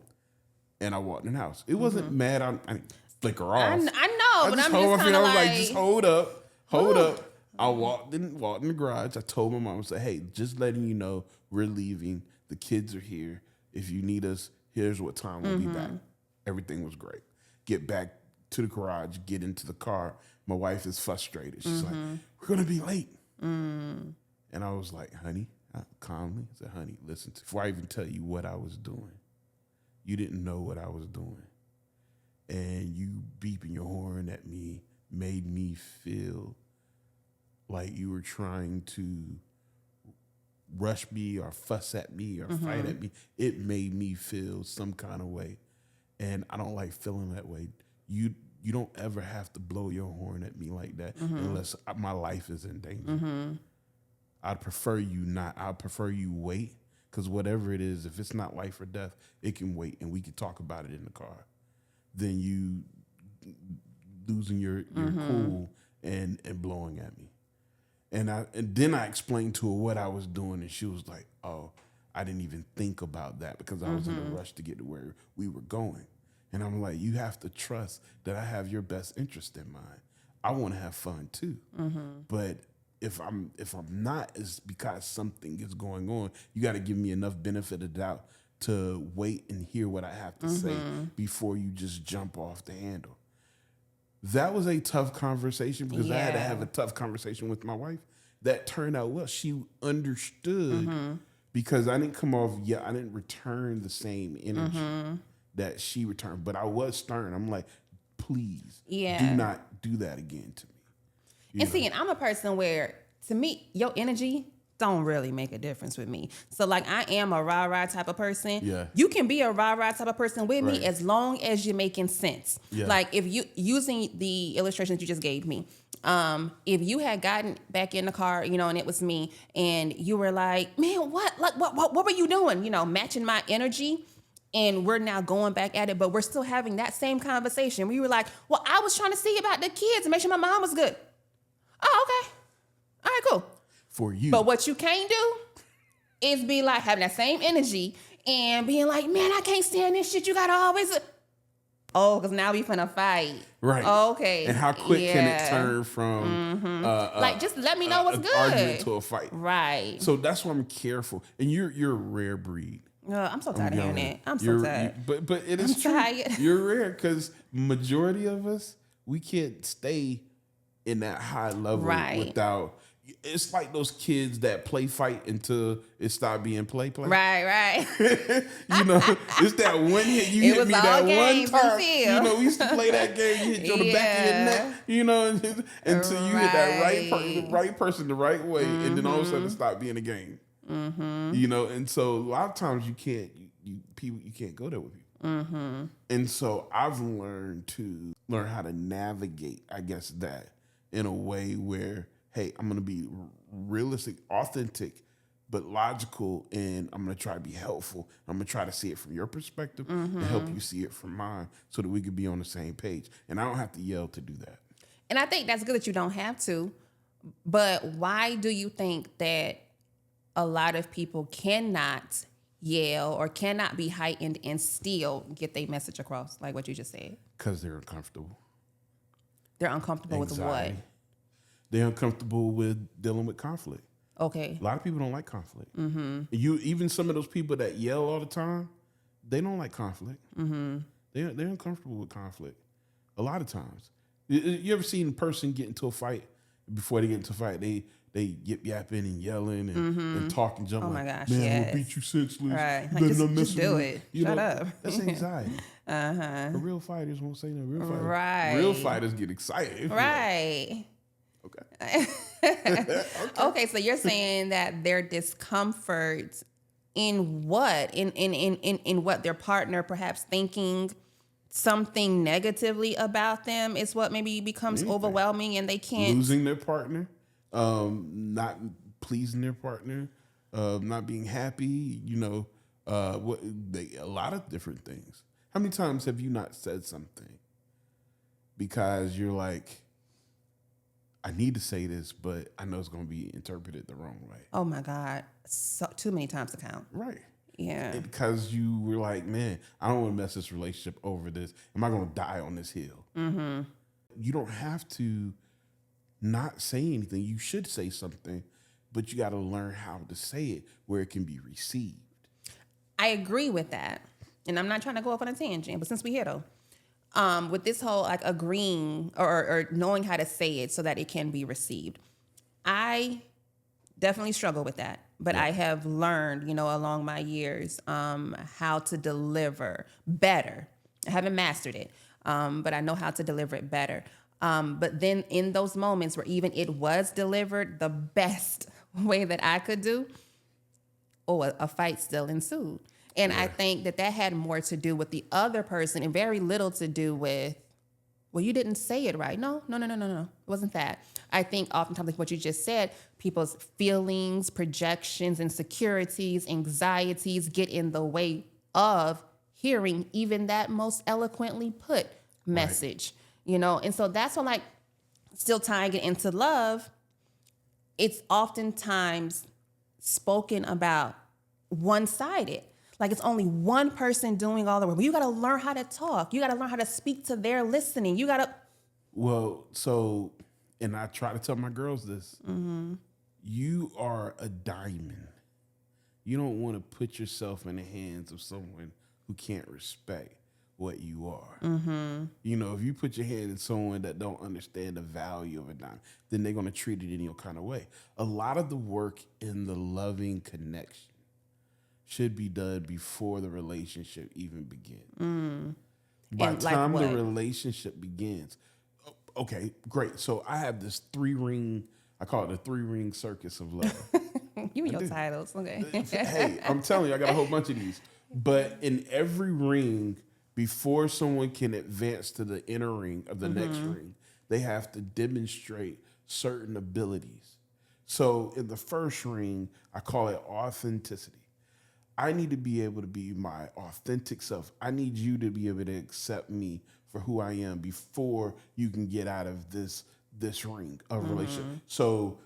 and I walked in the house. It wasn't mad. I didn't flick her off. I know, I but just I'm hold just my kind finger. I of was like, just hold up. I walked in the garage. I told my mom, I said, hey, just letting you know we're leaving. The kids are here. If you need us, here's what time we'll be back. Everything was great. Get back to the garage, get into the car. My wife is frustrated. She's like, we're going to be late. And I was like, honey, calmly, I said, honey, listen, before I even tell you what I was doing, you didn't know what I was doing. And you beeping your horn at me made me feel like you were trying to rush me or fuss at me or fight at me. It made me feel some kind of way. And I don't like feeling that way. You don't ever have to blow your horn at me like that unless my life is in danger. I'd prefer you not. I'd prefer you wait, because whatever it is, if it's not life or death, it can wait, and we can talk about it in the car. Then you losing your cool and blowing at me. And then I explained to her what I was doing, and she was like, oh, I didn't even think about that because I was in a rush to get to where we were going. And I'm like, you have to trust that I have your best interest in mind. I want to have fun too. But if I'm not, it's because something is going on. You got to give me enough benefit of doubt to wait and hear what I have to say before you just jump off the handle. That was a tough conversation because I had to have a tough conversation with my wife. That turned out well. She understood because I didn't come off, I didn't return the same energy that she returned, but I was stern. I'm like, please do not do that again to me. And see, and I'm a person where, to me, your energy don't really make a difference with me. So, like, I am a rah-rah type of person. Yeah. You can be a rah-rah type of person with Right. me as long as you're making sense. Yeah. Like, if you, using the illustrations you just gave me, if you had gotten back in the car, and it was me, and you were like, man, what were you doing? Matching my energy. And we're now going back at it, but we're still having that same conversation. We were like, well, I was trying to see about the kids and make sure my mom was good. Oh, okay. All right, cool. For you. But what you can't do is be like having that same energy and being like, man, I can't stand this shit. You gotta always. Oh, because now we finna fight. Right. Okay. And how quick can it Yeah. turn from Like, just let me know what's an good. argument to a fight? Right. So that's why I'm careful. And you're a rare breed. I'm so tired of hearing it. I'm so You're- tired. but it is I'm true. tired. You're rare because majority of us, we can't stay in that high level Right. without. It's like those kids that play fight until it stop being play. Right. You know, it's that one hit you It hit was me all that one games time. until. You know, we used to play that game. You hit you on the back of your Yeah. neck. You know, until you hit that Right. right person the right way, and then all of a sudden it stopped being a game. You know, and so a lot of times you can't you can't go there with people. And so I've learned how to navigate, I guess, that in a way where, hey, I'm gonna be realistic, authentic, but logical, and I'm gonna try to be helpful. I'm gonna try to see it from your perspective and help you see it from mine, so that we could be on the same page. And I don't have to yell to do that. And I think that's good that you don't have to. But why do you think that a lot of people cannot yell or cannot be heightened and still get their message across, like what you just said? Because they're uncomfortable. They're uncomfortable with what? Anxiety. They're uncomfortable with dealing with conflict. Okay. A lot of people don't like conflict. Even some of those people that yell all the time, they don't like conflict. They're uncomfortable with conflict. A lot of times, you ever seen a person get into a fight? Before they get into a fight, they yip yapping and yelling and talking, jumping. Oh my like, gosh, man, yes. I'm gonna beat you senseless. Right. You better Just- not mess just with do me. it. You Shut know, up. That's anxiety. The real fighters won't say no. Right. Real fighters get excited. Right. Okay. Okay, so you're saying that their discomfort in what? In what their partner perhaps thinking something negatively about them is what maybe becomes overwhelming and they can't. Losing their partner, not pleasing their partner, not being happy. You know, a lot of different things. How many times have you not said something because you're like, I need to say this, but I know it's going to be interpreted the wrong way. Oh my God. So, too many times to count. Right. Yeah. Because you were like, man, I don't want to mess this relationship over this. Am I going to die on this hill? You don't have to not say anything. You should say something, but you got to learn how to say it where it can be received. I agree with that. And I'm not trying to go off on a tangent, but since we here though, with this whole like agreeing or knowing how to say it so that it can be received, I definitely struggle with that. But I have learned, along my years, how to deliver better. I haven't mastered it, but I know how to deliver it better. But then in those moments where even it was delivered the best way that I could do, a fight still ensued. And I think that had more to do with the other person and very little to do with, well, you didn't say it right. No. It wasn't that. I think oftentimes, like what you just said, people's feelings, projections, insecurities, anxieties get in the way of hearing even that most eloquently put message, And so that's when, like, still tying it into love, it's oftentimes spoken about one-sided. Like it's only one person doing all the work. But you got to learn how to talk. You got to learn how to speak to their listening. You got to. Well, and I try to tell my girls this. You are a diamond. You don't want to put yourself in the hands of someone who can't respect what you are. If you put your hand in someone that don't understand the value of a diamond, then they're going to treat it in your kind of way. A lot of the work in the loving connection should be done before the relationship even begins. By the time the relationship begins, okay, great. So I have this 3-ring, I call it the 3-ring circus of love. You and your titles, okay. Hey, I'm telling you, I got a whole bunch of these. But in every ring, before someone can advance to the inner ring of the next ring, they have to demonstrate certain abilities. So in the first ring, I call it authenticity. I need to be able to be my authentic self. I need you to be able to accept me for who I am before you can get out of this ring of relationship. So,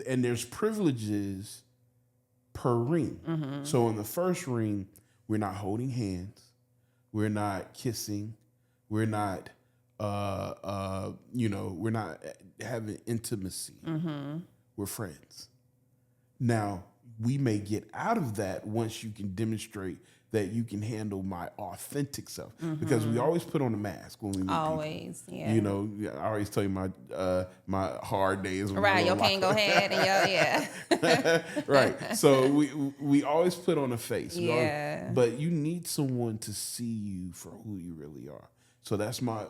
and there's privileges per ring. So in the first ring, we're not holding hands. We're not kissing. We're not, we're not having intimacy. We're friends. Now, we may get out of that once you can demonstrate that you can handle my authentic self, because we always put on a mask when we meet Always, people. yeah. You know, I always tell you my hard days. Right, your can't go ahead and yeah. Right. So we always put on a face. Yeah. But you need someone to see you for who you really are. So that's my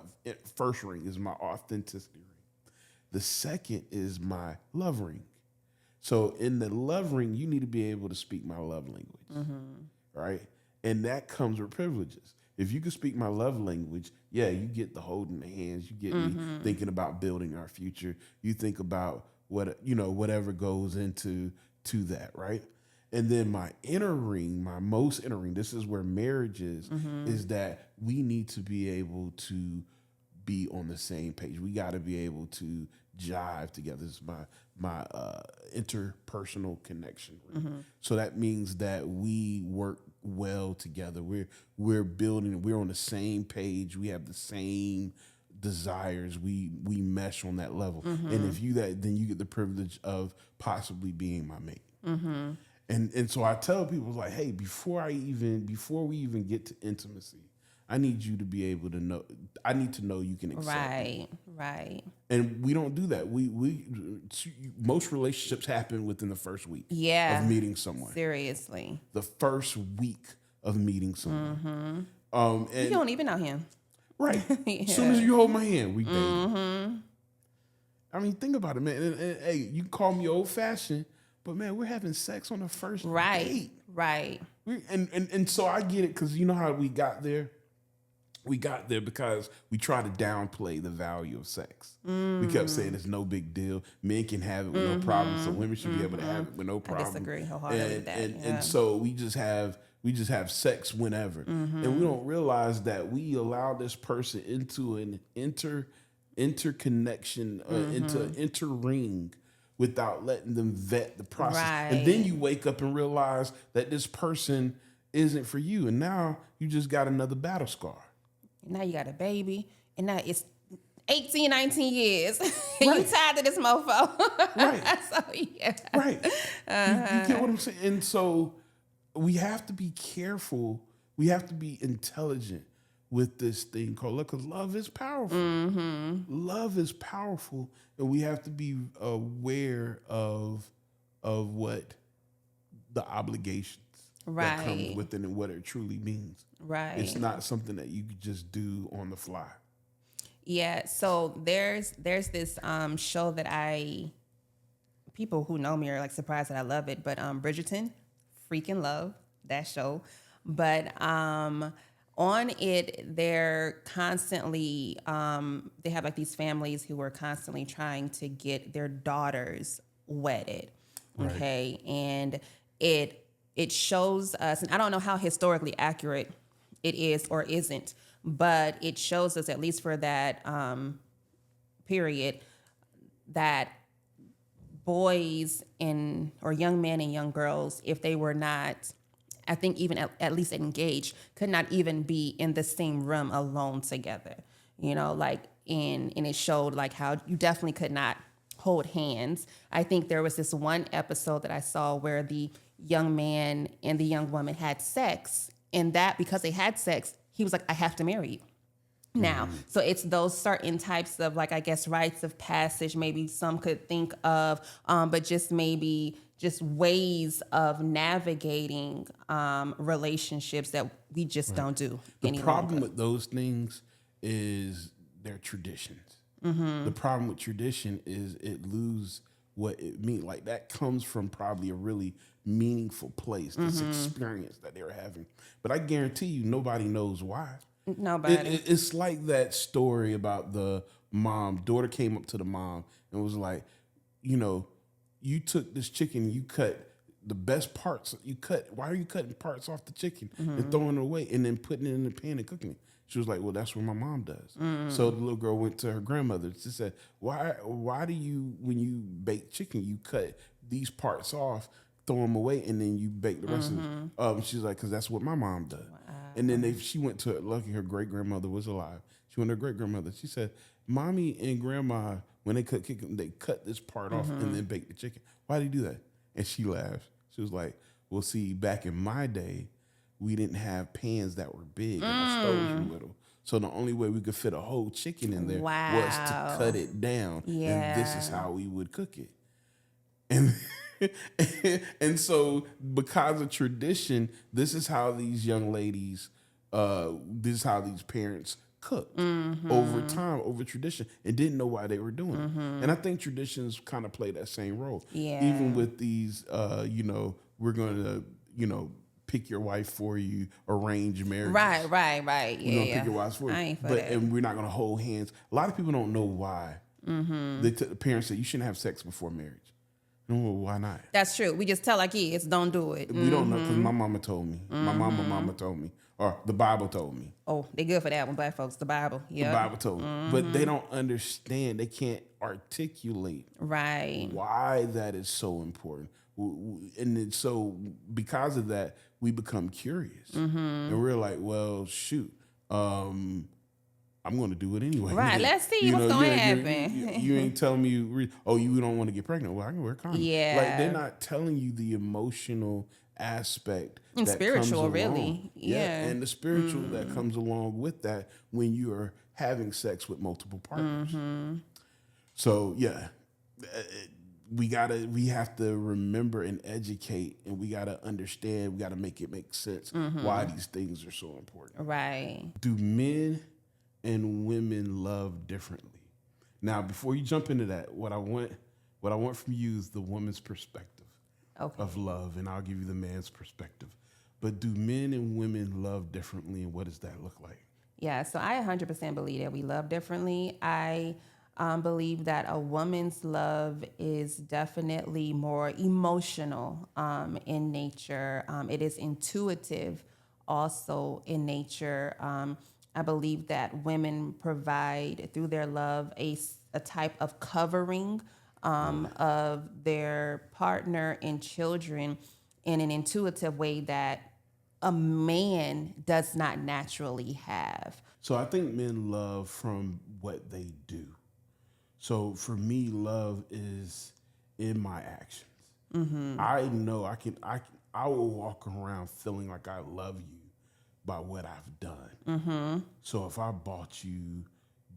first ring, is my authenticity ring. The second is my love ring. So in the love ring, you need to be able to speak my love language, right? And that comes with privileges. If you can speak my love language, yeah, you get the holding the hands. You get me thinking about building our future. You think about whatever goes into that, right? And then my inner ring, my most inner ring, this is where marriage is that we need to be able to be on the same page. We got to be able to jive together. This is my interpersonal connection ring. So that means that we work well together. We're building. We're on the same page. We have the same desires. We mesh on that level. And if you then you get the privilege of possibly being my mate. And so I tell people, like, hey, before we even get to intimacy, I need you to be able to know. I need to know you can accept me. Right. And we don't do that. Most relationships happen within the first week of meeting someone. Seriously. The first week of meeting someone. And You don't even know him. right. As soon as you hold my hand, we date. I mean, think about it, man. And, hey, you call me old fashioned, but man, we're having sex on the first date. Right. And so I get it, because you know how we got there? We got there because we tried to downplay the value of sex. We kept saying it's no big deal. Men can have it with no problem, so women should be able to have it with no problem. I disagree wholeheartedly with that. And so we just have sex whenever. And we don't realize that we allow this person into an interconnection, into an inter-ring, without letting them vet the process. Right. And then you wake up and realize that this person isn't for you. And now you just got another battle scar. Now you got a baby, and now it's 18, 19 years. And Right. you tied to this mofo. Right. So, yeah. Right. You get what I'm saying? And so we have to be careful. We have to be intelligent with this thing called love, because love is powerful. Love is powerful, and we have to be aware of what the obligations that comes Right. with it and what it truly means. Right. It's not something that you could just do on the fly. Yeah, so there's this show that people who know me are like surprised that I love it, but Bridgerton, freaking love that show. But on it, they're constantly they have like these families who are constantly trying to get their daughters wedded. Okay, and it shows us, and I don't know how historically accurate it is or isn't, but it shows us, at least for that period, that boys or young men and young girls, if they were not, I think even at least engaged, could not even be in the same room alone together. You know, like and it showed like how you definitely could not hold hands. I think there was this one episode that I saw where the young man and the young woman had sex, and that because they had sex, he was like, I have to marry you now. So it's those certain types of, like, I guess, rites of passage, maybe some could think of, but just maybe just ways of navigating relationships that we just don't do any The problem longer. with those things is their traditions. The problem with tradition is it loses what it means. Like, that comes from probably a really meaningful place, this experience that they were having. But I guarantee you, nobody knows why. Nobody. It's like that story about the mom. Daughter came up to the mom and was like, you took this chicken, you cut the best parts. Why are you cutting parts off the chicken and throwing it away and then putting it in the pan and cooking it? She was like, well, that's what my mom does. So the little girl went to her grandmother. She said, why do you, when you bake chicken, you cut these parts off, throw them away, and then you bake the rest of it? She's like, because that's what my mom does. And then she went to, lucky her great grandmother was alive. She went to her great grandmother. She said, "Mommy and Grandma, when they cut chicken, they cut this part off and then bake the chicken. Why do you do that?" And she laughed. She was like, "Well, see, back in my day, we didn't have pans that were big and our stoves were little. So the only way we could fit a whole chicken in there was to cut it down. And this is how we would cook it." And and so because of tradition, this is how these young ladies, this is how these parents cooked over time, over tradition, and didn't know why they were doing it. And I think traditions kind of play that same role. Yeah. Even with these, we're going to, pick your wife for you, arrange marriage. Right. We're Yeah. gonna pick your wife for you. I ain't for that. And we're not gonna hold hands. A lot of people don't know why. The parents say you shouldn't have sex before marriage. No, well, why not? That's true. We just tell our kids, don't do it. We don't know because my mama told me. My mama told me. Or the Bible told me. Oh, they good for that one, black folks. The Bible. Yeah. The Bible told me. But they don't understand. They can't articulate Right. why that is so important. And so because of that, we become curious. And we're like, well, shoot. I'm going to do it anyway. Right. Let's see what's going to happen. You ain't telling me, you don't want to get pregnant. Well, I can wear a condom. Yeah. Like, they're not telling you the emotional aspect And that spiritual, comes really. along. Yeah. And the spiritual that comes along with that when you are having sex with multiple partners. So, yeah. We have to remember and educate, and we got to understand, we got to make it make sense why these things are so important. Right. Do men and women love differently? Now, before you jump into that, what I want from you is the woman's perspective of love, and I'll give you the man's perspective. But do men and women love differently, and what does that look like? Yeah, so I 100% believe that we love differently. I believe that a woman's love is definitely more emotional in nature. It is intuitive also in nature. I believe that women provide through their love a type of covering of their partner and children in an intuitive way that a man does not naturally have. So I think men love from what they do. So for me, love is in my actions. I know I will walk around feeling like I love you by what I've done. So if I bought you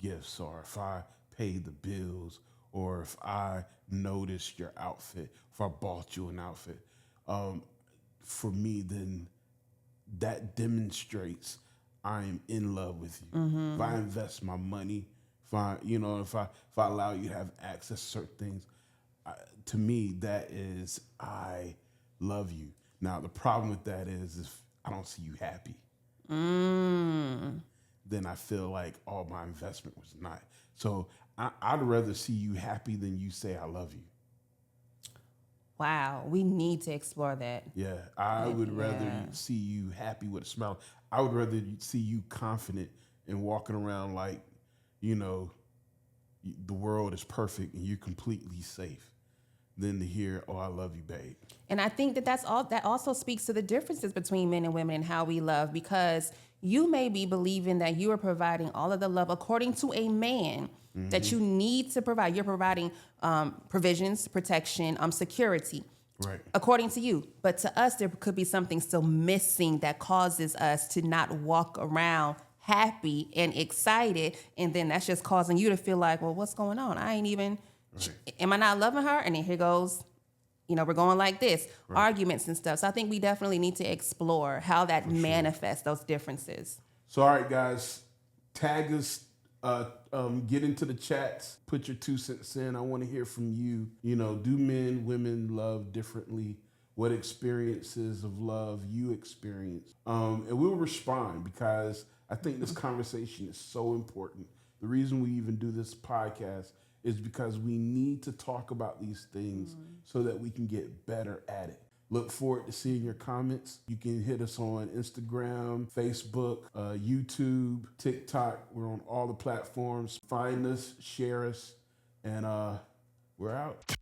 gifts, or if I paid the bills, or if I noticed your outfit, if I bought you an outfit, for me, then that demonstrates I am in love with you. If I invest my money, if I allow you to have access to certain things, to me, that is I love you. Now, the problem with that is if I don't see you happy, then I feel like all my investment was not. So I'd rather see you happy than you say I love you. Wow, we need to explore that. Yeah, I would rather see you happy with a smile. I would rather see you confident and walking around like, the world is perfect and you're completely safe than to hear, "Oh, I love you, babe." And I think that also speaks to the differences between men and women and how we love, because you may be believing that you are providing all of the love according to a man that you need to provide. You're providing provisions, protection, security. Right. According to you. But to us, there could be something still missing that causes us to not walk around happy and excited. And then that's just causing you to feel like, well, what's going on? I ain't even, am I not loving her? And then here goes, we're going like this, arguments and stuff. So I think we definitely need to explore how that manifests those differences. So, all right, guys, tag us, get into the chats, put your 2 cents in. I want to hear from you. Do men, women love differently? What experiences of love you experience? And we'll respond, because I think this conversation is so important. The reason we even do this podcast is because we need to talk about these things so that we can get better at it. Look forward to seeing your comments. You can hit us on Instagram, Facebook, YouTube, TikTok. We're on all the platforms. Find us, share us, and we're out.